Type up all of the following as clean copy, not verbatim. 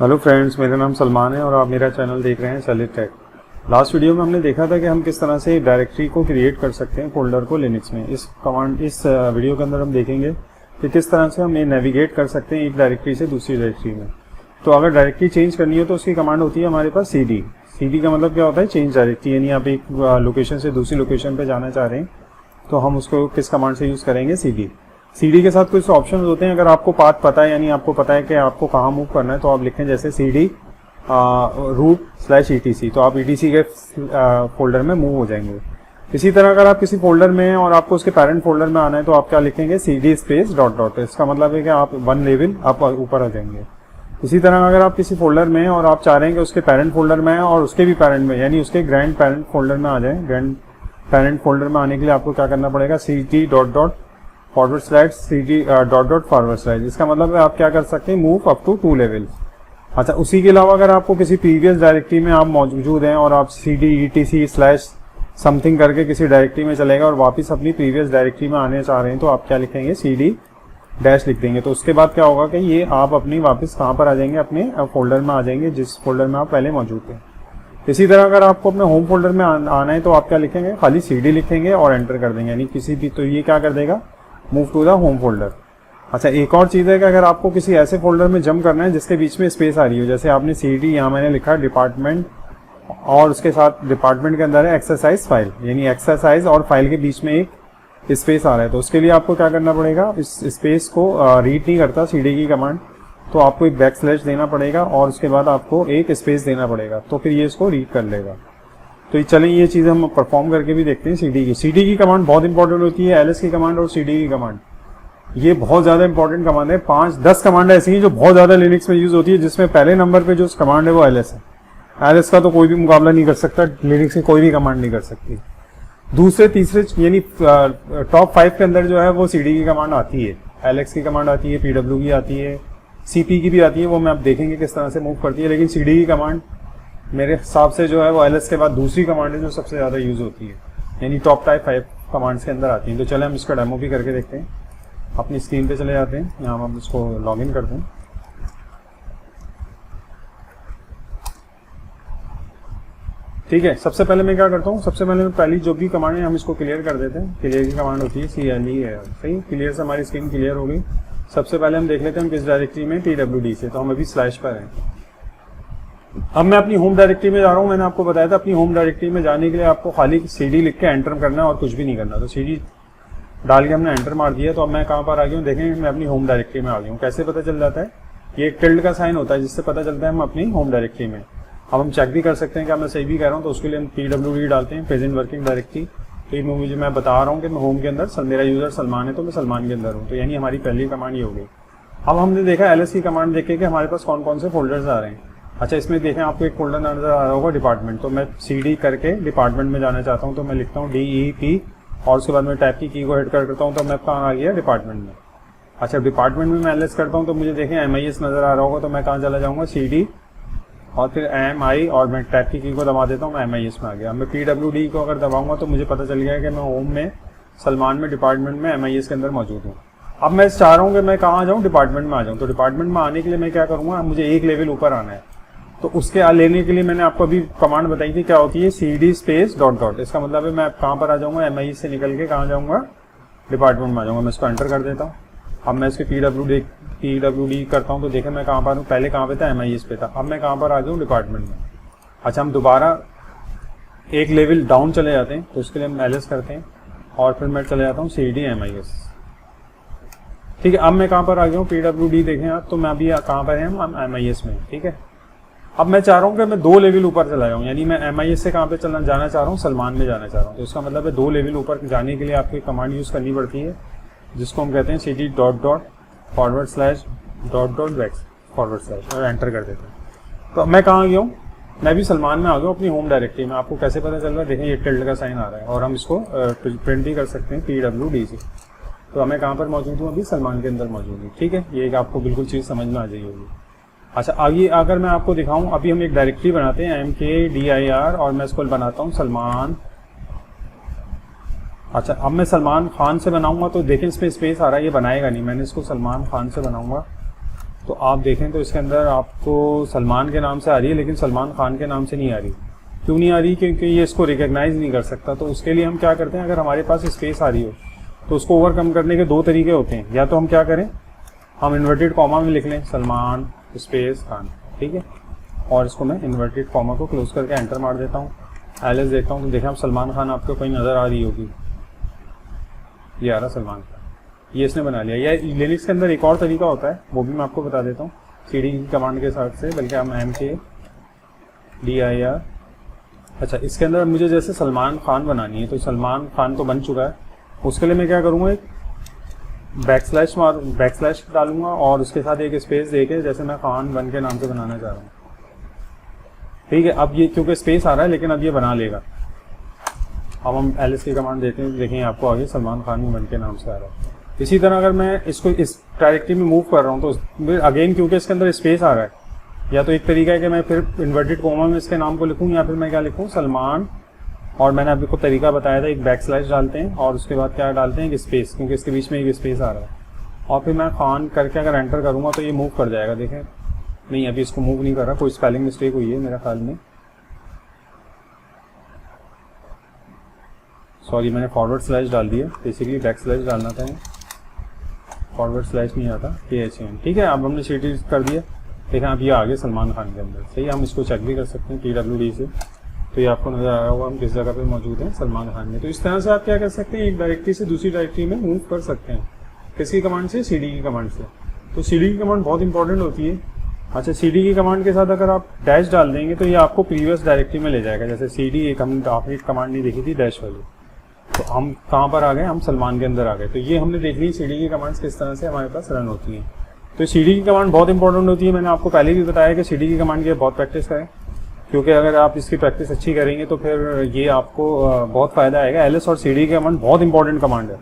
Hello friends, मेरा नाम सलमान है और आप मेरा चैनल देख रहे हैं सैलिड टेक। लास्ट वीडियो में हमने देखा था कि हम किस तरह से डायरेक्टरी को क्रिएट कर सकते हैं फोल्डर को लिनक्स में। इस वीडियो के अंदर हम देखेंगे कि किस तरह से हम ये नेविगेट कर सकते हैं एक डायरेक्टरी से दूसरी डायरेक्टरी में। तो अगर डायरेक्टरी चेंज करनी हो तो उसकी कमांड होती है हमारे पास सीडी। सीडी का मतलब क्या होता है? चेंज डायरेक्टरी, यानी आप एक लोकेशन से दूसरी लोकेशन पर जाना चाह रहे हैं तो हम उसको किस कमांड से यूज़ करेंगे? सीडी। सीडी के साथ कुछ ऑप्शन होते हैं। अगर आपको पाथ पता है, यानी आपको पता है कि आपको कहाँ मूव करना है, तो आप लिखें जैसे सीडी root/etc, तो आप etc के फोल्डर में मूव हो जाएंगे। इसी तरह अगर आप किसी फोल्डर में हैं और आपको उसके पेरेंट फोल्डर में आना है तो आप क्या लिखेंगे? cd space dot dot. इसका मतलब है कि आप वन लेवल आप ऊपर आ जाएंगे। इसी तरह अगर आप किसी फोल्डर में हैं और आप चाह रहे हैं कि उसके पेरेंट फोल्डर में है और उसके भी पेरेंट में, यानी उसके ग्रैंड पेरेंट फोल्डर में आ जाए, ग्रैंड पेरेंट फोल्डर में आने के लिए आपको क्या करना पड़ेगा? cd dot dot /cd dot dot /। इसका मतलब है आप क्या कर सकते हैं? Move up to 2 level. अच्छा, उसी के अलावा अगर आपको किसी प्रीवियस डायरेक्टरी में आप मौजूद हैं और आप cd etc/समथिंग करके किसी डायरेक्टरी में चलेगा और वापस अपनी प्रीवियस डायरेक्टरी में आने चाह रहे हैं तो आप क्या लिखेंगे? cd डैश लिख देंगे। तो उसके बाद क्या होगा कि ये आप अपनी वापस कहाँ पर आ जाएंगे? अपने फोल्डर में आ जाएंगे जिस फोल्डर में आप पहले मौजूद थे। इसी तरह अगर आपको अपने होम फोल्डर में आना है तो आप क्या लिखेंगे? खाली cd लिखेंगे और एंटर कर देंगे, यानी किसी भी, तो ये क्या कर देगा? Move to the home folder. अच्छा, एक और चीज़ है कि अगर आपको किसी ऐसे फोल्डर में जंप करना है जिसके बीच में स्पेस आ रही हो, जैसे आपने cd, यहाँ मैंने लिखा डिपार्टमेंट और उसके साथ डिपार्टमेंट के अंदर है एक्सरसाइज फाइल, यानी एक्सरसाइज और फाइल के बीच में एक स्पेस आ रहा है, तो उसके लिए आपको क्या करना पड़ेगा? इस स्पेस को रीड नहीं करता cd की कमांड, तो आपको एक बैकस्लैश देना पड़ेगा और उसके बाद आपको एक स्पेस देना पड़ेगा, तो फिर ये इसको रीड कर लेगा। तो चलें ये चीज़ हम परफॉर्म करके भी देखते हैं। cd की कमांड बहुत इंपॉर्टेंट होती है। ls की कमांड और cd की कमांड, ये बहुत ज़्यादा इंपॉर्टेंट कमांड है। 5-10 कमांड ऐसी हैं जो बहुत ज़्यादा लिनक्स में यूज़ होती है, जिसमें पहले नंबर पे जो कमांड है वो ls है। ls का तो कोई भी मुकाबला नहीं कर सकता, लिनक्स की कोई भी कमांड नहीं कर सकती। दूसरे तीसरे यानी टॉप 5 के अंदर जो है वो cd की कमांड आती है, ls की कमांड आती है, pw की आती है, cp की भी आती है, वो मैं आप देखेंगे किस तरह से मूव करती है। लेकिन cd की कमांड मेरे हिसाब से जो है वो ls के बाद दूसरी कमांड है जो सबसे ज़्यादा यूज़ होती है, यानी टॉप 5 कमांड्स के अंदर आती हैं। तो चले हम इसका डेमो भी करके देखते हैं। अपनी स्क्रीन पे चले जाते हैं, यहाँ हम इसको लॉग इन करते हैं। ठीक है, सबसे पहले मैं क्या करता हूँ? सबसे पहले पहली जो भी कमांड है हम इसको क्लियर कर देते हैं। क्लियर की कमांड होती है CLE। सही, क्लियर से हमारी स्क्रीन क्लियर हो गई। सबसे पहले हम देख लेते हैं हम किस डायरेक्टरी में, PWD से। तो हम अभी स्लैश पर हैं। अब मैं अपनी होम डायरेक्टरी में जा रहा हूँ। मैंने आपको बताया था अपनी होम डायरेक्टरी में जाने के लिए आपको खाली cd लिख के एंटर करना है और कुछ भी नहीं करना। तो cd डाल के हमने एंटर मार दिया। तो अब मैं कहाँ पर आ गया हूँ? देखेंगे मैं अपनी होम डायरेक्टरी में आ गया हूँ। कैसे पता चल जाता है? ये एक टिल्ड का साइन होता है जिससे पता चलता है हम अपनी होम डायरेक्टरी में। अब हम चेक भी कर सकते हैं कि मैं सही भी कह रहा हूँ, तो उसके लिए हम pwd डालते हैं, प्रेजेंट वर्किंग डायरेक्टरी। तो मुझे मैं बता रहा हूँ कि मैं होम के अंदर, मेरा यूजर सलमान है तो मैं सलमान के अंदर हूँ, तो यानी हमारी पहली कमांड ये हो गई। अब हमने देखा ls की कमांड देखे कि हमारे पास कौन कौन से फोल्डर्स आ रहे हैं। अच्छा, इसमें देखें आपको एक फोल्डर नजर आ रहा होगा डिपार्टमेंट, तो मैं cd करके डिपार्टमेंट में जाना चाहता हूँ, तो मैं लिखता हूँ DEP और उसके बाद मैं टैब की को हिट करता हूँ, तो मैं कहाँ आ गया? डिपार्टमेंट में। अच्छा, डिपार्टमेंट में मैं ls करता हूँ तो मुझे देखें MIS नजर आ रहा होगा, तो मैं कहाँ चला जाऊँगा? cd और फिर MI और मैं टैब की को दबा देता हूँ, मैं MIS में आ गया। मैं PWD को अगर दबाऊंगा तो मुझे पता चल गया कि मैं होम में, सलमान में, डिपार्टमेंट में, MIS के अंदर मौजूद हूँ। अब मैं चाह रहा हूँ कि मैं कहाँ आ जाऊँ? डिपार्टमेंट में आ जाऊँ। तो डिपार्टमेंट में आने के लिए मैं क्या करूँगा? मुझे एक लेवल ऊपर आना है। तो उसके लेने के लिए मैंने आपको अभी कमांड बताई थी, क्या होती है? cd space dot dot. इसका मतलब है मैं कहाँ पर आ जाऊँगा? MIS से निकल के कहाँ जाऊँगा? डिपार्टमेंट में आ जाऊँगा। मैं इसको एंटर कर देता हूँ। अब मैं इसके PWD करता हूँ तो देखें मैं कहाँ पर हूँ। पहले कहाँ पे था? MIS पे था। अब मैं कहाँ पर आ गया हूँ? डिपार्टमेंट में। अच्छा, हम दोबारा एक लेवल डाउन चले जाते हैं, तो उसके लिए हम ls करते हैं और फिर मैं चले जाता हूँ cd MIS। ठीक है, अब मैं कहाँ पर आ गया हूँ? PWD देखें आप, तो मैं अभी कहाँ पर है? हम MIS में। ठीक है, अब मैं चाह रहा हूँ कि मैं 2 लेवल ऊपर चला जाऊँ, यानी मैं MIS से कहाँ पे जाना चाह रहा हूँ? सलमान में जाना चाह रहा हूँ। तो इसका मतलब है 2 लेवल ऊपर जाने के लिए आपको एक कमांड यूज़ करनी पड़ती है जिसको हम कहते हैं cd डॉट डॉट // और एंटर कर देते हैं। तो मैं कहाँ आ गया हूँ? मैं भी सलमान में आ गया हूँ अपनी होम डायरेक्टरी में। आपको कैसे पता चल रहा है? देखें ये टिल्ड का साइन आ रहा है और हम इसको प्रिंट भी कर सकते हैं PWD से। तो मैं कहाँ पर मौजूद हूँ? अभी सलमान के अंदर मौजूद हूँ। ठीक है, ये एक आपको बिल्कुल चीज़ समझ में आ जाएगी होगी। अच्छा, आगे अगर मैं आपको दिखाऊं, अभी हम एक डायरेक्टरी बनाते हैं mkdir और मैं इसको बनाता हूं सलमान। अच्छा, अब मैं सलमान खान से बनाऊंगा तो देखें इसमें स्पेस आ रहा है, ये बनाएगा नहीं। मैंने इसको सलमान खान से बनाऊंगा तो आप देखें तो इसके अंदर आपको सलमान के नाम से आ रही है, लेकिन सलमान खान के नाम से नहीं आ रही। क्यों नहीं आ रही? क्योंकि ये इसको रिकग्नाइज नहीं कर सकता। तो उसके लिए हम क्या करते हैं, अगर हमारे पास स्पेस आ रही हो तो उसको ओवरकम करने के दो तरीके होते हैं। या तो हम क्या करें, हम इन्वर्टेड कॉमा में लिख लें सलमान स्पेस खान, ठीक है, और इसको मैं इन्वर्टेड कॉमा को क्लोज करके एंटर मार देता हूँ, एलएस देखता हूँ, तो देखें आप सलमान खान आपको कहीं नज़र आ रही होगी, ये आ रहा सलमान खान, ये इसने बना लिया। या लिनक्स के अंदर एक और तरीका होता है, वो भी मैं आपको बता देता हूँ CD की कमांड के साथ से, बल्कि हम MKDIR। अच्छा, इसके अंदर मुझे जैसे सलमान खान बनानी है, तो सलमान खान तो बन चुका है, उसके लिए मैं क्या करूँगा, एक बैकस्लैश डालूंगा और उसके साथ एक स्पेस देके, जैसे मैं खान 1 के नाम से बनाना चाह रहा हूँ, ठीक है। अब ये क्योंकि स्पेस आ रहा है, लेकिन अब ये बना लेगा। अब हम LS की कमांड देते हैं, देखें आपको आगे सलमान खान 1 के नाम से आ रहा है। इसी तरह अगर मैं इसको इस डायरेक्टरी में मूव कर रहा हूँ, तो अगेन क्योंकि इसके अंदर स्पेस आ रहा है, या तो एक तरीका है कि मैं फिर इन्वर्टेड कॉमा में इसके नाम को लिखूँ, या फिर मैं क्या लिखूँ, सलमान, और मैंने आपको तरीका बताया था, एक बैकस्लैश डालते हैं और उसके बाद क्या डालते हैं, एक स्पेस, क्योंकि इसके बीच में एक स्पेस आ रहा है, और फिर मैं खान करके अगर एंटर करूँगा तो ये मूव कर जाएगा। देखें, नहीं अभी इसको मूव नहीं कर रहा, कोई स्पेलिंग मिस्टेक हुई है मेरा ख्याल में, सॉरी, मैंने फॉरवर्ड स्लैश डाल दिया, बेसिकली बैक स्लैश डालना था, फॉरवर्ड स्लैश नहीं आता, THN, ठीक है। अब हमने CD कर दिया, देखें आप ये आगे सलमान खान के अंदर, सही। हम इसको चेक भी कर सकते हैं PWD से, तो ये आपको नजर आ रहा होगा हम किस जगह पे मौजूद हैं, सलमान खान में। तो इस तरह से आप क्या कर सकते हैं, एक डायरेक्टरी से दूसरी डायरेक्टरी में मूव कर सकते हैं। किसकी कमांड से? CD की कमांड से। तो CD की कमांड बहुत इंपॉर्टेंट होती है। अच्छा, CD की कमांड के साथ अगर आप डैश डाल देंगे तो ये आपको प्रीवियस डायरेक्टरी में ले जाएगा। जैसे CD, एक हम आपने कमांड नहीं देखी थी डैश वाली, तो हम कहाँ पर आ गए, हम सलमान के अंदर आ गए। तो ये हमने देख ली CD की कमांड्स किस तरह से हमारे पास रन होती हैं। तो CD की कमांड बहुत इंपॉर्टेंट होती है। मैंने आपको पहले भी बताया कि CD की कमांड की बहुत प्रैक्टिस करें, क्योंकि अगर आप इसकी प्रैक्टिस अच्छी करेंगे तो फिर ये आपको बहुत फायदा आएगा। LS और CD की कमांड बहुत इंपॉर्टेंट कमांड है।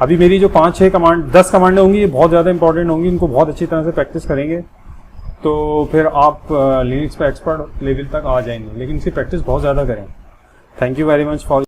अभी मेरी जो 5-6 कमांड 10 कमांडें होंगी, ये बहुत ज़्यादा इंपॉर्टेंट होंगी, इनको बहुत अच्छी तरह से प्रैक्टिस करेंगे तो फिर आप लिनक्स पे एक्सपर्ट लेवल तक आ जाएंगे, लेकिन इसकी प्रैक्टिस बहुत ज़्यादा करें। Thank you very much for